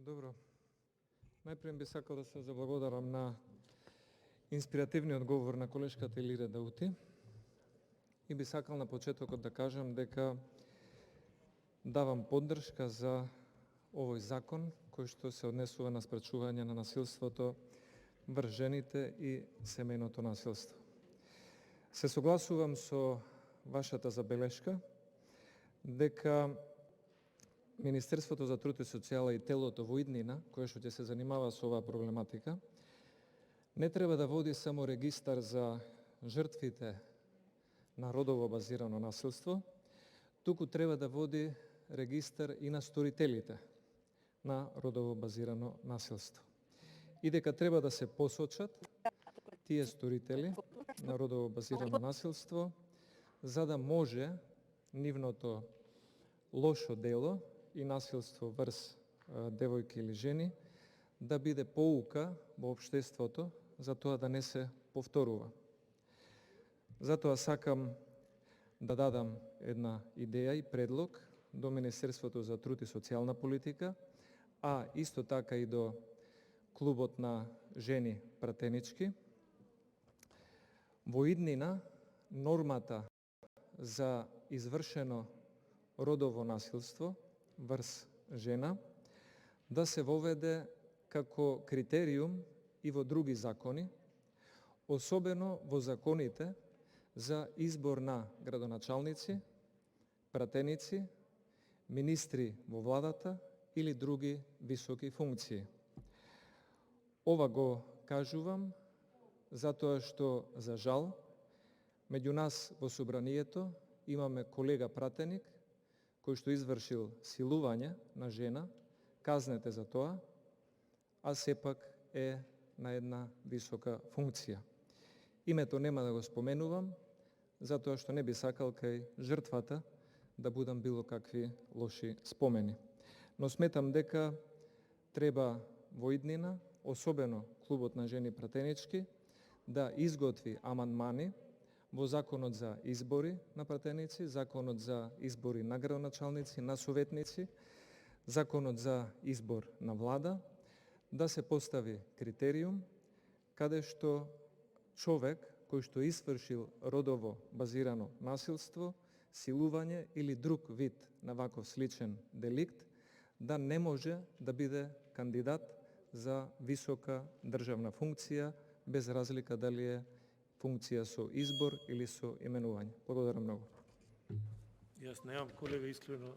Добро. Најпрем би сакал да се заблагодарам на инспиративниот говор на колешката Илира Даути и би сакал на почетокот да кажам дека давам поддршка за овој закон кој што се однесува на спречување на насилството врз жените и семејното насилство. Се согласувам со вашата забелешка дека Министерството за труд и социјала и телото во иднина, кое што ќе се занимава со оваа проблематика, не треба да води само регистар за жртвите на родово базирано насилство, туку треба да води регистар и на сторителите на родово базирано насилство. И дека треба да се посочат тие сторители на родово базирано насилство, за да може нивното лошо дело и насилство врз девојки или жени да биде поука во општеството за тоа да не се повторува. Затоа сакам да дадам една идеја и предлог до Министерството за труд и социјална политика, а исто така и до клубот на жени пратенички. Во иднина нормата за извршено родово насилство врз жена да се воведе како критериум и во други закони, особено во законите за избор на градоначалници, пратеници, министри во владата или други високи функции. Ова го кажувам затоа што, за жал, меѓу нас во собранието имаме колега пратеник кој што извршил силување на жена, казнете за тоа, а сепак е на една висока функција. Името нема да го споменувам, затоа што не би сакал кај жртвата да будам било какви лоши спомени. Но сметам дека треба во иднина, особено клубот на жени пратенички, да изготви амандмани во Законот за избори на пратеници, Законот за избори на градоначалници, на советници, Законот за избор на влада, да се постави критериум каде што човек кој што извршил родово базирано насилство, силување или друг вид на ваков сличен деликт, да не може да биде кандидат за висока државна функција, без разлика дали е функција со избор или со именување. Благодарам многу. Јас немам, колега, искрено